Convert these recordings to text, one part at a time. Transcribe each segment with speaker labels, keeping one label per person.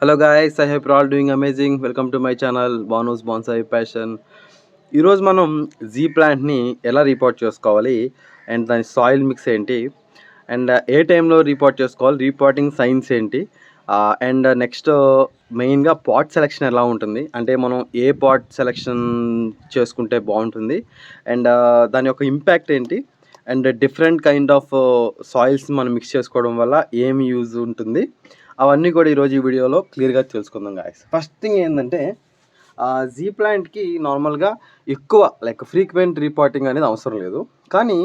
Speaker 1: Hello guys, I hope you all doing amazing. Welcome to my channel Banu's bonsai passion. ఈరోజు మనం జీ ప్లాంట్ని ఎలా రిపోర్ట్ చేసుకోవాలి అండ్ దాని సాయిల్ మిక్స్ ఏంటి అండ్ ఏ టైంలో రిపోర్ట్ చేసుకోవాలి, రిపోర్టింగ్ సైన్స్ ఏంటి అండ్ నెక్స్ట్ మెయిన్గా పాట్ సెలెక్షన్ ఎలా ఉంటుంది, అంటే మనం ఏ పాట్ సెలెక్షన్ చేసుకుంటే బాగుంటుంది అండ్ దాని యొక్క ఇంపాక్ట్ ఏంటి and different kind of soils మనం మిక్స్ చేసుకోవడం వల్ల ఏమి యూజ్ ఉంటుంది, అవన్నీ కూడా ఈరోజు ఈ వీడియోలో క్లియర్గా తెలుసుకుందాం గాయస్. ఫస్ట్ థింగ్ ఏంటంటే జీ ప్లాంట్కి నార్మల్గా ఎక్కువ ఫ్రీక్వెంట్ రిపోర్టింగ్ అనేది అవసరం లేదు. కానీ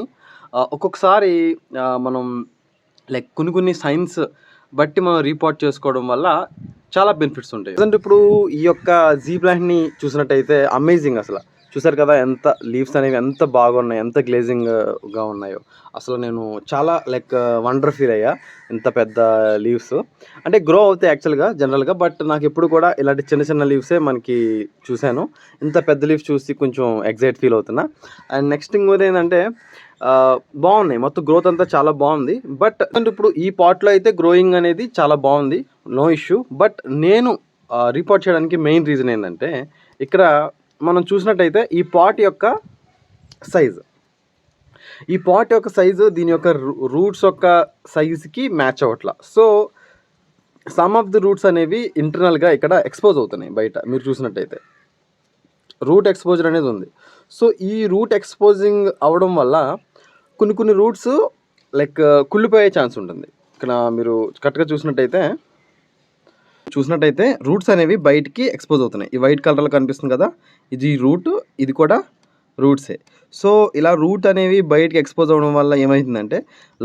Speaker 1: ఒక్కొక్కసారి మనం కొన్ని సైన్స్ బట్టి మనం రిపోర్ట్ చేసుకోవడం వల్ల చాలా బెనిఫిట్స్ ఉంటాయి. అంటే ఇప్పుడు ఈ యొక్క జీ ప్లాంట్ని చూసినట్టయితే అమేజింగ్. అసలు చూసారు కదా ఎంత లీవ్స్ అనేవి ఎంత బాగున్నాయి, ఎంత గ్లేజింగ్గా ఉన్నాయో. అసలు నేను చాలా వండర్ ఫీల్ అయ్యా. ఇంత పెద్ద లీవ్స్ అంటే గ్రో అవుతాయి యాక్చువల్గా జనరల్గా, బట్ నాకు ఎప్పుడు కూడా ఇలాంటి చిన్న చిన్న లీవ్సే మనకి చూశాను. ఇంత పెద్ద లీవ్స్ చూసి కొంచెం ఎగ్జైట్ ఫీల్ అవుతున్నా. అండ్ నెక్స్ట్ థింగ్ ఏంటంటే బాగున్నాయి, మొత్తం గ్రోత్ అంతా చాలా బాగుంది. బట్ ఇప్పుడు ఈ పాట్లో అయితే గ్రోయింగ్ అనేది చాలా బాగుంది, నో ఇష్యూ. బట్ నేను రిపోర్ట్ చేయడానికి మెయిన్ రీజన్ ఏంటంటే ఇక్కడ మనం చూసినట్టయితే ఈ పాట్ యొక్క సైజు దీని యొక్క రూట్స్ యొక్క సైజుకి మ్యాచ్ అవ్వట్లా. So some of the roots అనేవి ఇంటర్నల్గా ఇక్కడ ఎక్స్పోజ్ అవుతున్నాయి. బయట మీరు చూసినట్టయితే రూట్ ఎక్స్పోజర్ అనేది ఉంది. సో ఈ రూట్ ఎక్స్పోజింగ్ అవడం వల్ల కొన్ని రూట్స్ కుళ్ళిపోయే ఛాన్స్ ఉంటుంది. ఇక్కడ మీరు కరెక్ట్గా చూసినట్టయితే రూట్స్ అనేవి బయటికి ఎక్స్పోజ్ అవుతున్నాయి. ఈ వైట్ కలర్లో కనిపిస్తుంది కదా, ఇది రూట్, ఇది కూడా రూట్సే. సో ఇలా రూట్ అనేవి బయటికి ఎక్స్పోజ్ అవ్వడం వల్ల ఏమవుతుందంటే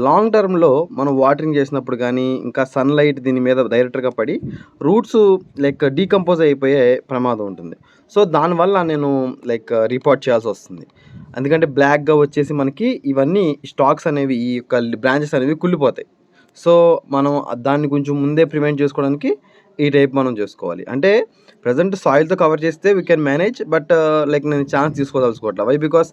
Speaker 1: లాంగ్ టర్మ్లో మనం వాటరింగ్ చేసినప్పుడు కానీ ఇంకా సన్లైట్ దీని మీద డైరెక్ట్గా పడి రూట్స్ డీకంపోజ్ అయిపోయే ప్రమాదం ఉంటుంది. సో దానివల్ల నేను రిపోర్ట్ చేయాల్సి వస్తుంది. ఎందుకంటే బ్లాక్గా వచ్చేసి మనకి ఇవన్నీ స్టాక్స్ అనేవి, ఈ యొక్క బ్రాంచెస్ అనేవి కుళ్ళిపోతాయి. సో మనం దాన్ని కొంచెం ముందే ప్రివెంట్ చేసుకోవడానికి ఈ టైప్ మనం చేసుకోవాలి. అంటే ప్రజెంట్ సాయిల్తో కవర్ చేస్తే వీ కెన్ మేనేజ్, బట్ నేను ఛాన్స్ తీసుకోదలుచుకోవట్లేదు. వై బికాస్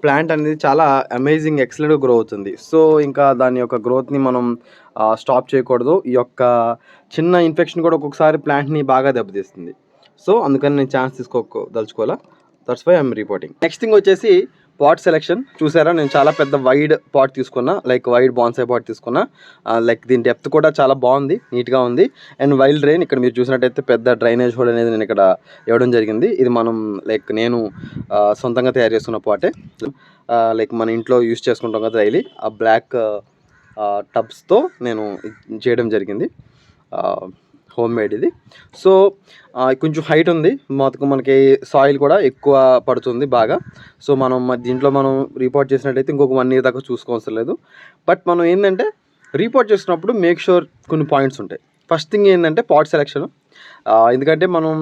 Speaker 1: ప్లాంట్ అనేది చాలా అమేజింగ్ ఎక్సలెంట్గా గ్రో అవుతుంది. సో ఇంకా దాని యొక్క గ్రోత్ని మనం స్టాప్ చేయకూడదు. ఈ యొక్క చిన్న ఇన్ఫెక్షన్ కూడా ఒక్కొక్కసారి ప్లాంట్ని బాగా దెబ్బతీస్తుంది. సో అందుకని నేను ఛాన్స్ తీసుకోదలుచుకోవాలా. That's why I'm repotting. Next thing వచ్చేసి పాట్ సెలెక్షన్. చూసారా, నేను చాలా పెద్ద వైడ్ పాట్ తీసుకున్నా, వైడ్ బాన్సాయి పాట్ తీసుకున్నా. దీని డెప్త్ కూడా చాలా బాగుంది, నీట్గా ఉంది. అండ్ వైల్డ్ డ్రైన్ ఇక్కడ మీరు చూసినట్టయితే పెద్ద డ్రైనేజ్ హోల్ అనేది నేను ఇక్కడ ఇవ్వడం జరిగింది. ఇది మనం నేను సొంతంగా తయారు చేసుకున్న పాటే. మన ఇంట్లో యూస్ చేసుకుంటాం కదా డైలీ, ఆ బ్లాక్ టబ్స్తో నేను చేయడం జరిగింది. హోమ్ మేడ్ ఇది. సో కొంచెం హైట్ ఉంది, మనకి సాయిల్ కూడా ఎక్కువ పడుతుంది బాగా. సో మనం దీంట్లో మనం రిపోర్ట్ చేసినట్టయితే ఇంకొక 1 year దాకా చూసుకోవసరం లేదు. బట్ మనం ఏంటంటే రిపోర్ట్ చేసినప్పుడు మేక్ షూర్ కొన్ని పాయింట్స్ ఉంటాయి. ఫస్ట్ థింగ్ ఏంటంటే పాట్ సెలెక్షన్. ఎందుకంటే మనం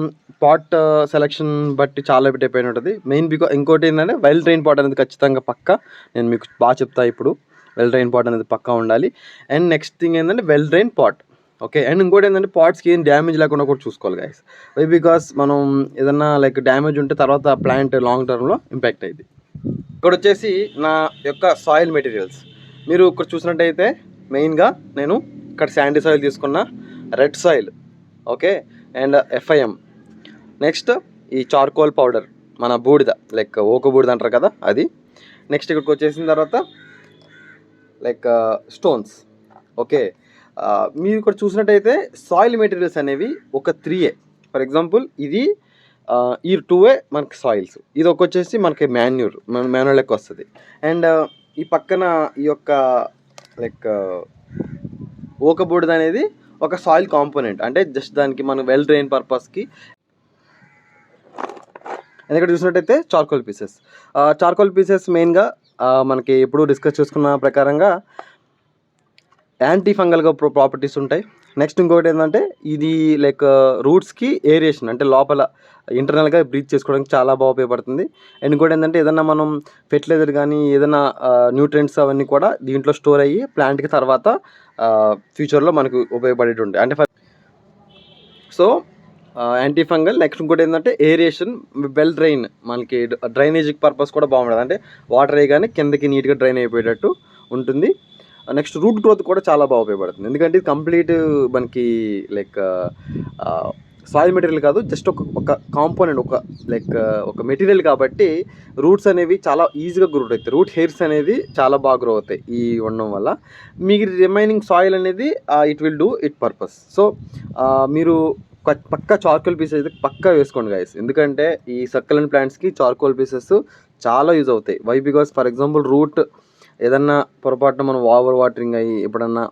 Speaker 1: పాట్ సెలెక్షన్ బట్టి చాలా డిపెండ్ ఉంటుంది. మెయిన్ ఇంకోటి ఏంటంటే వెల్ డ్రైన్ పాట్ అనేది ఖచ్చితంగా పక్కా. నేను మీకు బాగా చెప్తా ఇప్పుడు, వెల్ డ్రైన్ పాట్ అనేది పక్కా ఉండాలి. అండ్ నెక్స్ట్ థింగ్ ఏంటంటే well drain pot. Okay. And ఇంకోటి ఏంటంటే పాట్స్కి ఏం డ్యామేజ్ లేకుండా కూడా చూసుకోవాలి గైస్. వై బికాస్ మనం ఏదన్నా డ్యామేజ్ ఉంటే తర్వాత ప్లాంట్ లాంగ్ టర్మ్లో ఇంపాక్ట్ అయింది. ఇక్కడ వచ్చేసి నా యొక్క సాయిల్ మెటీరియల్స్ మీరు ఇక్కడ చూసినట్టయితే మెయిన్గా నేను ఇక్కడ శాండీ సాయిల్ తీసుకున్న, red soil, okay, and FIM. Next ఈ చార్కోల్ పౌడర్, మన బూడిద ఓక బూడిద అంటారు కదా అది. నెక్స్ట్ ఇక్కడికి వచ్చేసిన తర్వాత స్టోన్స్. ఓకే, మీరు ఇక్కడ చూసినట్టయితే సాయిల్ మెటీరియల్స్ అనేవి ఒక 3A. ఫర్ ఎగ్జాంపుల్ ఇది ఈ 2A మనకి సాయిల్స్, ఇది వచ్చేసి మనకి మాన్యూర్ లెక్క వస్తుంది. అండ్ ఈ పక్కన ఈ యొక్క ఓక బూడిద అనేది ఒక సాయిల్ కాంపోనెంట్, అంటే జస్ట్ దానికి మన వెల్ డ్రైన్ పర్పస్కి. అండ్ ఇక్కడ చూసినట్టయితే చార్కోల్ పీసెస్ మెయిన్గా మనకి ఎప్పుడు డిస్కస్ చేసుకున్న ప్రకారంగా యాంటీ ఫంగల్గా ప్రాపర్టీస్ ఉంటాయి. నెక్స్ట్ ఇంకొకటి ఏంటంటే ఇది రూట్స్కి ఏరియేషన్, అంటే లోపల ఇంటర్నల్గా బ్రీత్ చేసుకోవడానికి చాలా బాగా ఉపయోగపడుతుంది. అండ్ ఇంకోటి ఏంటంటే ఏదన్నా మనం ఫెర్టిలైజర్ కానీ ఏదైనా న్యూట్రియంట్స్ అవన్నీ కూడా దీంట్లో స్టోర్ అయ్యి ప్లాంట్కి తర్వాత ఫ్యూచర్లో మనకు ఉపయోగపడేవి ఉంటాయి. అంటే సో యాంటీ ఫంగల్. నెక్స్ట్ ఇంకోటి ఏంటంటే ఏరియేషన్, వెల్ డ్రైన్, మనకి డ్రైనేజింగ్ పర్పస్ కూడా బాగుంటుంది. అంటే వాటర్ వేయగానే కిందకి నీట్గా డ్రైన్ అయిపోయేటట్టు ఉంటుంది. నెక్స్ట్ రూట్ గ్రోత్ కూడా చాలా బాగా ఉపయోగపడుతుంది. ఎందుకంటే ఇది కంప్లీట్ మనకి లైక్ సాయిల్ మెటీరియల్ కాదు, జస్ట్ ఒక కాంపోనెంట్, ఒక మెటీరియల్ కాబట్టి రూట్స్ అనేవి చాలా ఈజీగా గ్రో అవుతాయి. రూట్ హెయిర్స్ అనేది చాలా బాగా గ్రో అవుతాయి ఈ ఉండడం వల్ల. మీకు రిమైనింగ్ సాయిల్ అనేది it will do it purpose. So మీరు పక్కా చార్కోల్ పీసెస్ అయితే పక్కా వేసుకోండి గైస్. ఎందుకంటే ఈ సక్కలెంట్ ప్లాంట్స్కి చార్కోల్ పీసెస్ చాలా యూజ్ అవుతాయి. Why? Because for example root ఏదన్నా పొరపాటున మనం ఓవర్ వాటరింగ్ అయ్యి ఎప్పుడన్నా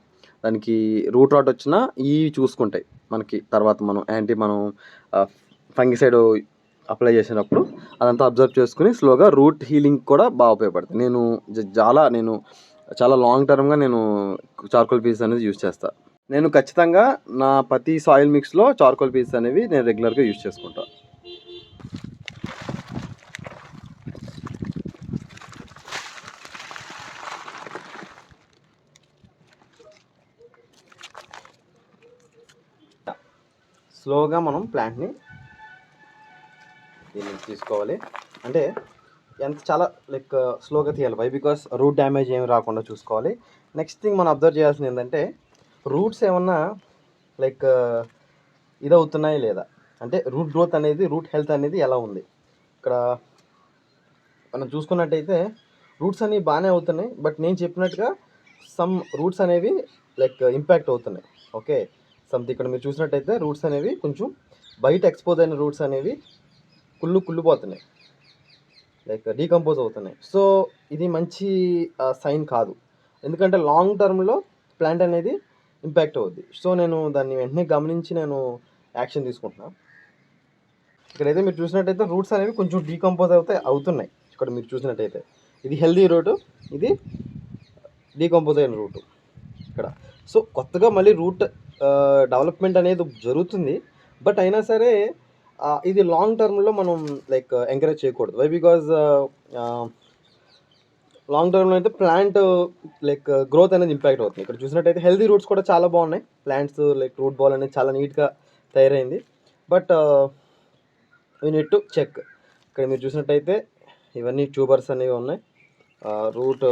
Speaker 1: దానికి రూట్ రాట్ వచ్చినా ఇవి చూసుకుంటాయి మనకి. తర్వాత మనం ఫంగిసైడ్ అప్లై చేసినప్పుడు అదంతా అబ్జర్వ్ చేసుకుని స్లోగా రూట్ హీలింగ్ కూడా బాగా ఉపయోగపడుతుంది. నేను చాలా లాంగ్ టర్మ్గా నేను చార్కోల్ పీసెస్ అనేది యూజ్ చేస్తాను. నేను ఖచ్చితంగా నా ప్రతి సాయిల్ మిక్స్లో చార్కోల్ పీసెస్ అనేవి నేను రెగ్యులర్గా యూజ్ చేసుకుంటాను. స్లోగా మనం ప్లాంట్ని దీన్ని తీసుకోవాలి. అంటే చాలా స్లోగా తీయాలి. వై? బికాస్ రూట్ డ్యామేజ్ ఏమి రాకుండా చూసుకోవాలి. నెక్స్ట్ థింగ్ మనం అబ్జర్వ్ చేయాల్సింది ఏంటంటే రూట్స్ ఏమన్నా ఇదవుతున్నాయి లేదా, అంటే రూట్ గ్రోత్ అనేది, రూట్ హెల్త్ అనేది ఎలా ఉంది. ఇక్కడ మనం చూసుకున్నట్టయితే రూట్స్ అనేవి బాగానే అవుతున్నాయి, బట్ నేను చెప్పినట్టుగా సమ్ రూట్స్ అనేవి ఇంపాక్ట్ అవుతున్నాయి. ఓకే, ఇక్కడ మీరు చూసినట్టయితే రూట్స్ అనేవి కొంచెం బయట ఎక్స్పోజ్ అయిన రూట్స్ అనేవి కుళ్ళిపోతున్నాయి, డీకంపోజ్ అవుతున్నాయి. సో ఇది మంచి సైన్ కాదు. ఎందుకంటే లాంగ్ టర్మ్లో ప్లాంట్ అనేది ఇంపాక్ట్ అవుద్ది. సో నేను దాన్ని వెంటనే గమనించి నేను యాక్షన్ తీసుకుంటున్నాను. ఇక్కడైతే మీరు చూసినట్టయితే రూట్స్ అనేవి కొంచెం డీకంపోజ్ అవుతున్నాయి. ఇక్కడ మీరు చూసినట్టయితే ఇది హెల్దీ రూటు, ఇది డీకంపోజ్ అయిన రూటు ఇక్కడ. సో కొత్తగా మళ్ళీ రూట్ డెవలప్మెంట్ అనేది జరుగుతుంది, బట్ అయినా సరే ఇది లాంగ్ టర్మ్లో మనం ఎంకరేజ్ చేయకూడదు. వై? బికాజ్ లాంగ్ టర్మ్లో అయితే ప్లాంట్ గ్రోత్ అనేది ఇంపాక్ట్ అవుతుంది. ఇక్కడ చూసినట్టయితే హెల్దీ రూట్స్ కూడా చాలా బాగున్నాయి. ప్లాంట్స్ రూట్ బాల్ అనేది చాలా నీట్గా తయారైంది. But you need to check. ఇక్కడ మీరు చూసినట్టయితే ఇవన్నీ ట్యూబర్స్ అనేవి ఉన్నాయి. రూట్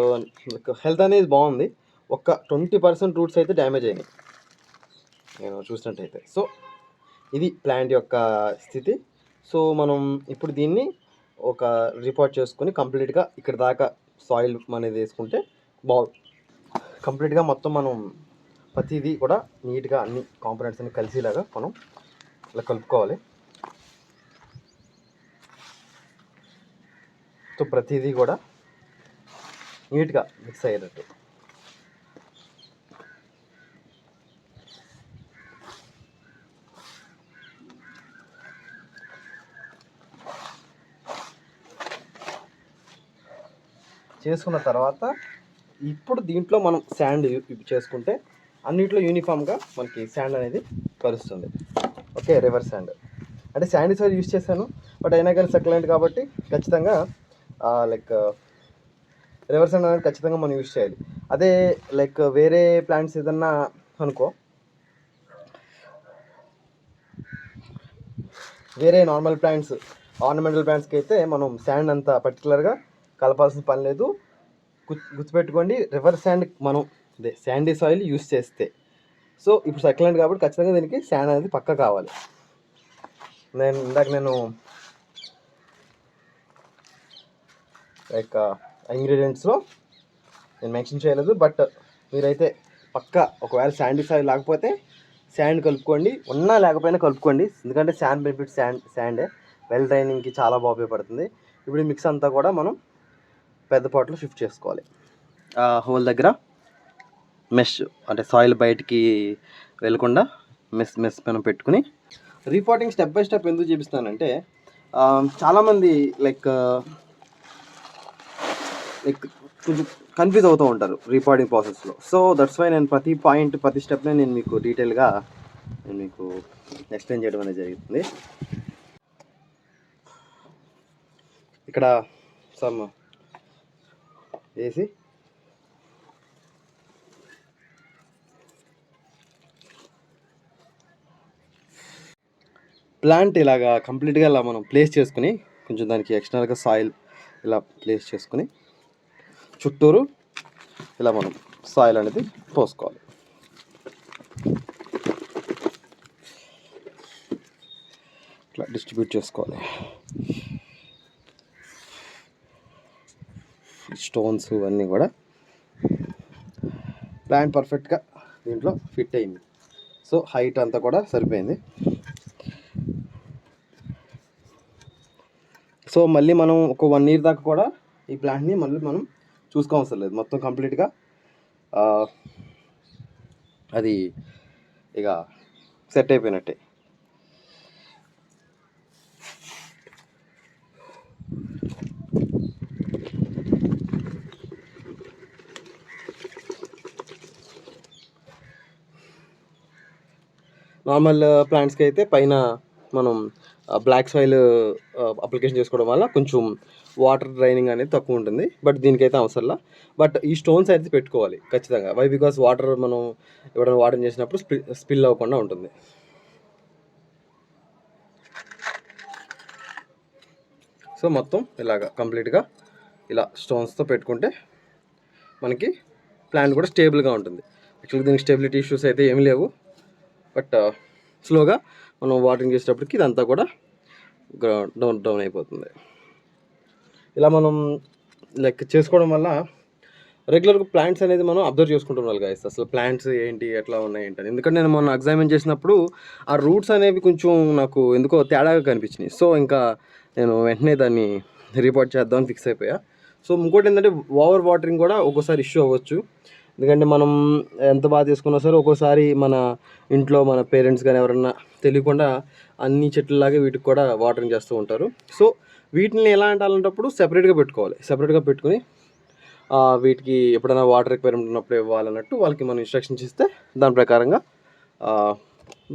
Speaker 1: హెల్త్ అనేది బాగుంది. ఒక 20% రూట్స్ అయితే డ్యామేజ్ అయినాయి నేను చూసినట్టయితే. సో ఇది ప్లాంట్ యొక్క స్థితి. సో మనం ఇప్పుడు దీన్ని ఒక రిపోర్ట్ చేసుకుని కంప్లీట్గా ఇక్కడ దాకా సాయిల్ అనేది వేసుకుంటే కంప్లీట్గా మొత్తం మనం ప్రతిదీ కూడా నీట్గా అన్ని కాంపోనెంట్స్ అన్ని కలిసేలాగా మనం ఇలా కలుపుకోవాలి. సో ప్రతిదీ కూడా నీట్గా మిక్స్ అయ్యేటట్టు. చేసుకున్న తర్వాత ఇప్పుడు దీంట్లో మనం శాండ్ చేసుకుంటే అన్నింటిలో యూనిఫామ్గా మనకి శాండ్ అనేది కలుస్తుంది. ఓకే, రివర్స్ శాండ్ అంటే శాండ్ సాయిల్ యూజ్ చేశాను, బట్ అయినా కానీ సక్యులెంట్ కాబట్టి ఖచ్చితంగా రివర్స్ శాండ్ అనేది ఖచ్చితంగా మనం యూజ్ చేయాలి. అదే వేరే ప్లాంట్స్ ఏదన్నా అనుకో, వేరే నార్మల్ ప్లాంట్స్, ఆర్నమెంటల్ ప్లాంట్స్కి అయితే మనం శాండ్ అంత పర్టికులర్గా కలపాల్సిన పని లేదు. గుర్తుపెట్టుకోండి, రివర్స్ శాండ్ మనం శాండీ సాయిల్ యూస్ చేస్తే. సో ఇప్పుడు సక్యులెంట్ కాబట్టి ఖచ్చితంగా దీనికి శాండ్ అనేది పక్కా కావాలి. నేను ఇంగ్రీడియంట్స్లో నేను మెన్షన్ చేయలేదు, బట్ మీరైతే పక్కా ఒకవేళ శాండీ సాయిల్ లేకపోతే శాండ్ కలుపుకోండి, ఉన్నా లేకపోయినా కలుపుకోండి. ఎందుకంటే శాండ్ బెనిఫిట్ శాండే వెల్ డ్రైనింగ్కి చాలా బాగా ఉపయోగపడుతుంది. ఇప్పుడు ఈ మిక్స్ అంతా కూడా మనం పెద్ద పాట్లో షిఫ్ట్ చేసుకోవాలి. హోల్ దగ్గర మెష్ అంటే సాయిల్ బయటికి వెళ్ళకుండా మెస్ మనం పెట్టుకుని రీపాటింగ్ స్టెప్ బై స్టెప్ ఎందుకు చూపిస్తానంటే చాలామంది కొంచెం కన్ఫ్యూజ్ అవుతూ ఉంటారు రీపాటింగ్ ప్రాసెస్లో. సో దట్స్ వై నేను ప్రతి స్టెప్ని నేను మీకు డీటెయిల్గా ఎక్స్ప్లెయిన్ చేయడం అనేది జరుగుతుంది. ఇక్కడ సమ్ వేసి ప్లాంట్ ఇలాగా కంప్లీట్గా ఇలా మనం ప్లేస్ చేసుకుని కొంచెం దానికి ఎక్స్టర్నల్గా సాయిల్ ఇలా ప్లేస్ చేసుకుని చుట్టూరు ఇలా మనం సాయిల్ అనేది పోసుకోవాలి. ఇట్లా డిస్ట్రిబ్యూట్ చేసుకోవాలి. స్టోన్స్ ఇవన్నీ కూడా ప్లాంట్ పర్ఫెక్ట్గా దీంట్లో ఫిట్ అయింది. సో హైట్ అంతా కూడా సరిపోయింది. సో మళ్ళీ మనం ఒక 1 year దాకా కూడా ఈ ప్లాంట్ని మళ్ళీ మనం చూసుకోవసరం లేదు. మొత్తం కంప్లీట్గా అది ఇక సెట్ అయిపోయినట్టే. నార్మల్ ప్లాంట్స్కి అయితే పైన మనం బ్లాక్ సాయిల్ అప్లికేషన్ చేసుకోవడం వల్ల కొంచెం వాటర్ డ్రైనింగ్ అనేది తక్కువ ఉంటుంది. బట్ దీనికైతే అవసరంలా. బట్ ఈ స్టోన్స్ అయితే పెట్టుకోవాలి ఖచ్చితంగా. వై బికాస్ వాటర్ మనం ఎవరైనా వాటర్ చేసినప్పుడు స్పిల్ అవ్వకుండా ఉంటుంది. సో మొత్తం ఇలాగా కంప్లీట్గా ఇలా స్టోన్స్తో పెట్టుకుంటే మనకి ప్లాంట్ కూడా స్టేబుల్గా ఉంటుంది. యాక్చువల్గా దీనికి స్టెబిలిటీ ఇష్యూస్ అయితే ఏమి లేవు. బట్ స్లోగా మనం వాటరింగ్ చేసేటప్పటికి ఇదంతా కూడా డౌన్ అయిపోతుంది. ఇలా మనం లైక్ చేసుకోవడం వల్ల రెగ్యులర్గా ప్లాంట్స్ అనేది మనం అబ్జర్వ్ చేసుకుంటున్నాం గైస్. అసలు ప్లాంట్స్ ఏంటి, ఎట్లా ఉన్నాయి ఏంటని. ఎందుకంటే నేను మొన్న ఎగ్జామిన్ చేసినప్పుడు ఆ రూట్స్ అనేవి కొంచెం నాకు ఎందుకో తేడాగా కనిపించినాయి. సో ఇంకా నేను వెంటనే దాన్ని రిపోర్ట్ చేద్దామని ఫిక్స్ అయిపోయా. సో ఇంకోటి ఏంటంటే ఓవర్ వాటరింగ్ కూడా ఒక్కోసారి ఇష్యూ అవ్వచ్చు. ఎందుకంటే మనం ఎంత బాగా తీసుకున్నా సరే ఒక్కోసారి మన ఇంట్లో మన పేరెంట్స్ కానీ ఎవరన్నా తెలియకుండా అన్ని చెట్లలాగే వీటికి కూడా వాటరింగ్ చేస్తూ ఉంటారు. సో వీటిని ఎలా అలాంటప్పుడు సెపరేట్గా పెట్టుకోవాలి. సెపరేట్గా పెట్టుకుని వీటికి ఎప్పుడైనా వాటర్ రిక్వైర్మెంట్ ఉన్నప్పుడు ఇవ్వాలన్నట్టు వాళ్ళకి మనం ఇన్స్ట్రక్షన్స్ ఇస్తే దాని ప్రకారంగా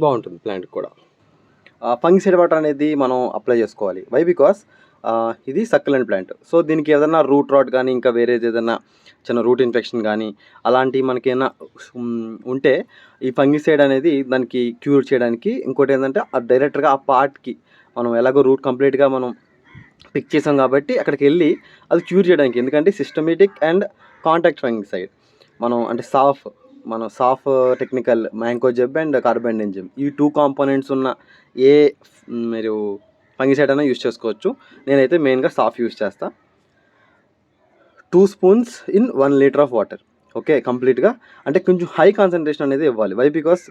Speaker 1: బాగుంటుంది ప్లాంట్కి కూడా. ఫంగిసైడ్ వాటర్ అనేది మనం అప్లై చేసుకోవాలి. వై బికాస్ ఇది సక్యులెంట్ ప్లాంట్. సో దీనికి ఏదైనా రూట్ రాట్ కానీ ఇంకా వేరేది ఏదైనా చిన్న రూట్ ఇన్ఫెక్షన్ కానీ అలాంటివి మనకి ఏమైనా ఉంటే ఈ ఫంగిసైడ్ అనేది దానికి క్యూర్ చేయడానికి. ఇంకోటి ఏంటంటే డైరెక్ట్గా ఆ పార్ట్కి మనం ఎలాగో రూట్ కంప్లీట్గా మనం పిక్ చేసాం కాబట్టి అక్కడికి వెళ్ళి అది క్యూర్ చేయడానికి. ఎందుకంటే సిస్టమేటిక్ అండ్ కాంటాక్ట్ ఫంగిసైడ్ మనం అంటే సాఫ్ టెక్నికల్ మ్యాంకోజెబ్ అండ్ కార్బెండెంజిమ్ ఈ 2 కాంపోనెంట్స్ ఉన్న ఏ మీరు ఫంగిసైడ్ అయినా యూస్ చేసుకోవచ్చు. నేనైతే మెయిన్గా సాఫ్ యూస్ చేస్తా. 2 spoons in 1 liter of water. Okay, కంప్లీట్గా అంటే కొంచెం హై కాన్సన్ట్రేషన్ అనేది ఇవ్వాలి. వై బికాస్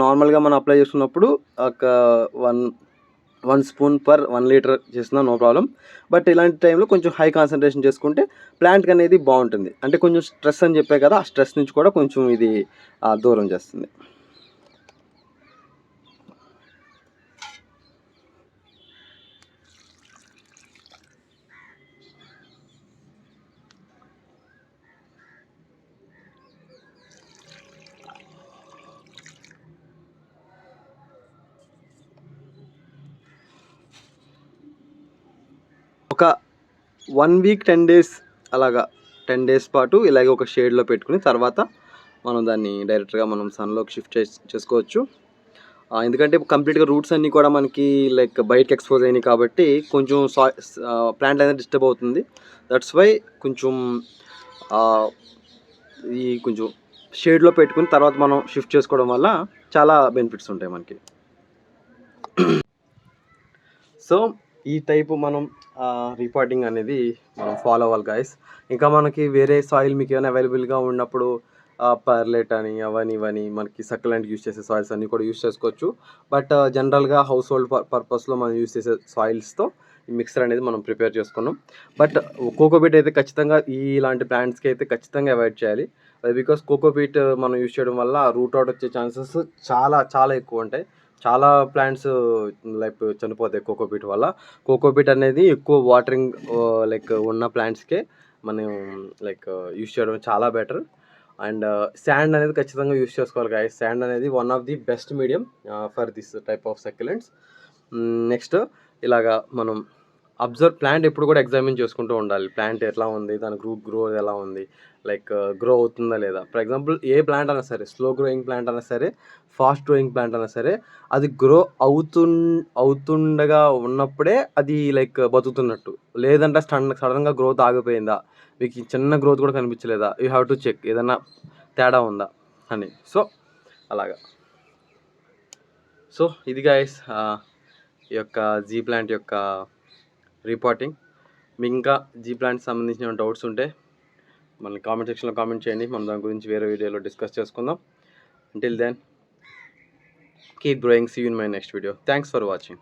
Speaker 1: నార్మల్గా మనం అప్లై చేసుకున్నప్పుడు ఒక 1 spoon పర్ 1 liter చేస్తున్నా నో ప్రాబ్లం. బట్ ఇలాంటి టైంలో కొంచెం హై కాన్సన్ట్రేషన్ చేసుకుంటే ప్లాంట్కి అనేది బాగుంటుంది. అంటే కొంచెం స్ట్రెస్ అని చెప్పే కదా, ఆ స్ట్రెస్ నుంచి కూడా కొంచెం ఇది దూరం చేస్తుంది. ఒక 1 week 10 days అలాగా 10 days పాటు ఇలాగే ఒక షేడ్లో పెట్టుకుని తర్వాత మనం దాన్ని డైరెక్ట్గా మనం సన్లోకి షిఫ్ట్ చేసుకోవచ్చు. ఎందుకంటే కంప్లీట్గా రూట్స్ అన్నీ కూడా మనకి లైక్ బయటకి ఎక్స్పోజ్ అయినాయి కాబట్టి కొంచెం ప్లాంట్ అనేది డిస్టర్బ్ అవుతుంది. దట్స్ వై కొంచెం ఈ కొంచెం షేడ్లో పెట్టుకుని తర్వాత మనం షిఫ్ట్ చేసుకోవడం వల్ల చాలా బెనిఫిట్స్ ఉంటాయి మనకి. సో ఈ టైపు మనం రిపోర్టింగ్ అనేది మనం ఫాలో అవ్వాలి గైస్. ఇంకా మనకి వేరే సాయిల్ మీకు ఏమైనా అవైలబుల్గా ఉన్నప్పుడు పర్లెట్ అని అవని ఇవని మనకి సక్యులెంట్ యూస్ చేసే సాయిల్స్ అన్నీ కూడా యూస్ చేసుకోవచ్చు. బట్ జనరల్గా హౌస్ హోల్డ్ పర్పస్లో మనం యూస్ చేసే సాయిల్స్తో ఈ మిక్సర్ అనేది మనం ప్రిపేర్ చేసుకున్నాం. బట్ కోకోపీట్ అయితే ఖచ్చితంగా ఇలాంటి ప్లాంట్స్కి అయితే ఖచ్చితంగా అవాయిడ్ చేయాలి. బికాస్ కోకోపీట్ మనం యూస్ చేయడం వల్ల రూట్ అవుట్ వచ్చే ఛాన్సెస్ చాలా చాలా ఎక్కువ ఉంటాయి. చాలా ప్లాంట్స్ లైక్ చనిపోతాయి కోకోపీట్ వల్ల. కోకోపీట్ అనేది ఎక్కువ వాటరింగ్ లైక్ ఉన్న ప్లాంట్స్కే మనం లైక్ యూస్ చేయడం చాలా బెటర్. అండ్ శాండ్ అనేది ఖచ్చితంగా యూస్ చేసుకోవాలి గాయస్. శాండ్ అనేది one of the best medium for this type of succulents. Next ఇలాగా మనం ప్లాంట్ ఎప్పుడు కూడా ఎగ్జామిన్ చేసుకుంటూ ఉండాలి. ప్లాంట్ ఎట్లా ఉంది, దాని రూట్ గ్రో ఎలా ఉంది, లైక్ గ్రో అవుతుందా లేదా. ఫర్ ఎగ్జాంపుల్ ఏ ప్లాంట్ అయినా సరే, స్లో గ్రోయింగ్ ప్లాంట్ అయినా సరే, ఫాస్ట్ గ్రోయింగ్ ప్లాంట్ అయినా సరే, అది గ్రో అవుతుండగా ఉన్నప్పుడే అది లైక్ బతుకుతున్నట్టు. లేదంటే సడన్గా గ్రోత్ ఆగిపోయిందా, మీకు చిన్న గ్రోత్ కూడా కనిపించలేదా, యూ హ్యావ్ టు చెక్ ఏదన్నా తేడా ఉందా అని. సో అలాగా. సో ఇది గైస్ ఈ యొక్క జీ ప్లాంట్ యొక్క రిపోర్టింగ్. మీకు ఇంకా జీ ప్లాంట్ సంబంధించిన డౌట్స్ ఉంటే మన కామెంట్ సెక్షన్లో కామెంట్ చేయండి. మనం దాని గురించి వేరే వీడియోలో డిస్కస్ చేసుకుందాం. Until then, keep growing. See you in my next video. Thanks for watching.